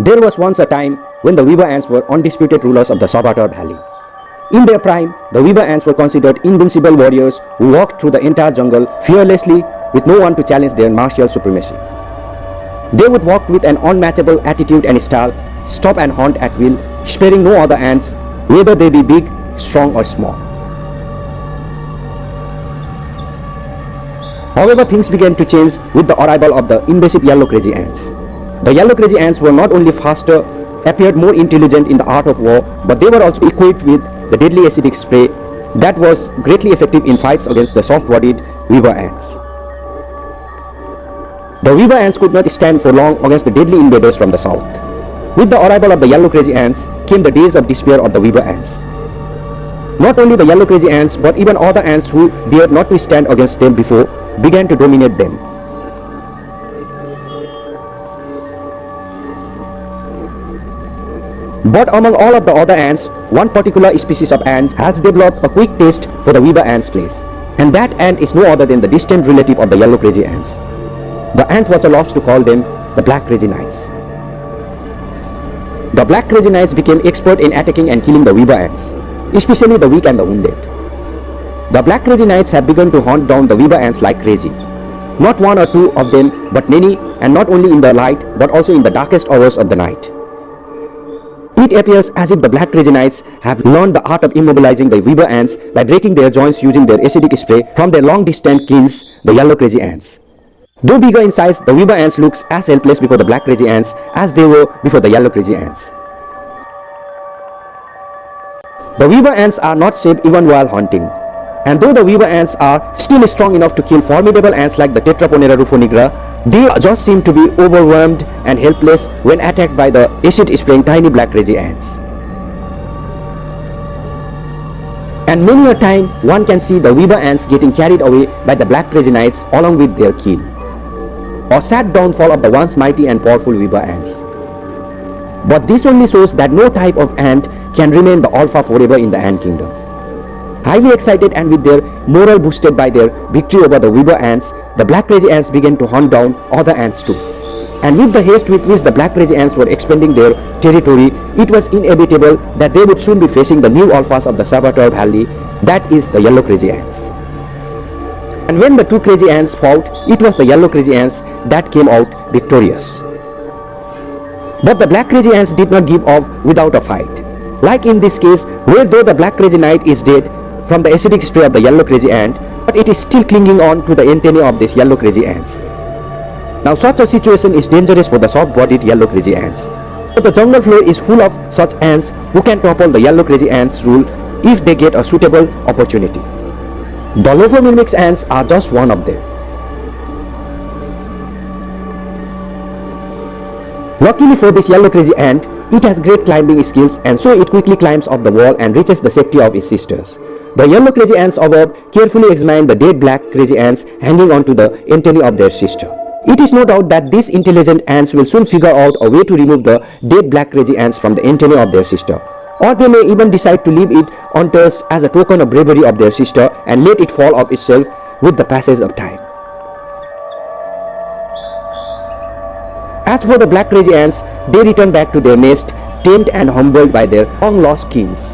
There was once a time when the weaver ants were undisputed rulers of the Savater Valley. In their prime, the weaver ants were considered invincible warriors who walked through the entire jungle fearlessly with no one to challenge their martial supremacy. They would walk with an unmatchable attitude and style, stop and hunt at will, sparing no other ants, whether they be big, strong or small. However, things began to change with the arrival of the invasive yellow crazy ants. The yellow crazy ants were not only faster, appeared more intelligent in the art of war, but they were also equipped with the deadly acidic spray that was greatly effective in fights against the soft-bodied weaver ants. The weaver ants could not stand for long against the deadly invaders from the south. With the arrival of the yellow crazy ants came the days of despair of the weaver ants. Not only the yellow crazy ants, but even other ants who dared not to stand against them before began to dominate them. But among all of the other ants, one particular species of ants has developed a quick taste for the weaver ant's place. And that ant is no other than the distant relative of the yellow crazy ants. The ant watcher loves to call them the black crazy knights. The black crazy knights became expert in attacking and killing the weaver ants, especially the weak and the wounded. The black crazy knights have begun to hunt down the weaver ants like crazy. Not one or two of them, but many, and not only in the light, but also in the darkest hours of the night. It appears as if the black crazy knights have learned the art of immobilizing the weaver ants by breaking their joints using their acidic spray from their long-distant kins, the yellow crazy ants. Though bigger in size, the weaver ants looks as helpless before the black crazy ants as they were before the yellow crazy ants. The weaver ants are not safe even while hunting. And though the weaver ants are still strong enough to kill formidable ants like the Tetraponera rufonigra, they just seem to be overwhelmed and helpless when attacked by the acid-spraying tiny black crazy ants. And many a time, one can see the weaver ants getting carried away by the black crazy knights along with their kill. A sad downfall of the once mighty and powerful weaver ants. But this only shows that no type of ant can remain the alpha forever in the ant kingdom. Highly excited and with their morale boosted by their victory over the weaver ants, the black crazy ants began to hunt down other ants too. And with the haste with which the black crazy ants were expanding their territory, it was inevitable that they would soon be facing the new alphas of the Savater Valley, that is the yellow crazy ants. And when the two crazy ants fought, it was the yellow crazy ants that came out victorious. But the black crazy ants did not give up without a fight. Like in this case, where though the black crazy knight is dead from the acidic spray of the yellow crazy ant, but it is still clinging on to the antennae of these yellow crazy ants. Now such a situation is dangerous for the soft-bodied yellow crazy ants. But the jungle floor is full of such ants who can topple the yellow crazy ants' rule if they get a suitable opportunity. The Lophomyrmex ants are just one of them. Luckily for this yellow crazy ant, it has great climbing skills, and so it quickly climbs up the wall and reaches the safety of its sisters. The yellow crazy ants above carefully examine the dead black crazy ants hanging onto the antennae of their sister. It is no doubt that these intelligent ants will soon figure out a way to remove the dead black crazy ants from the antennae of their sister. Or they may even decide to leave it untouched as a token of bravery of their sister and let it fall of itself with the passage of time. As for the black crazy ants, they return back to their nest, tamed and humbled by their long-lost kins.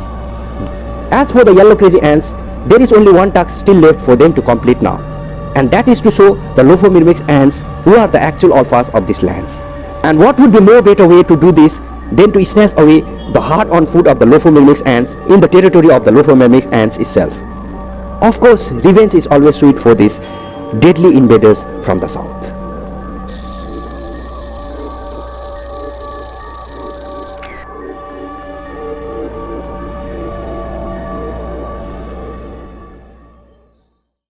As for the yellow crazy ants, there is only one task still left for them to complete now, and that is to show the Lophomyrmex ants who are the actual alphas of these lands. And what would be no better way to do this than to snatch away the hard-earned food of the Lophomyrmex ants in the territory of the Lophomyrmex ants itself. Of course, revenge is always sweet for these deadly invaders from the south.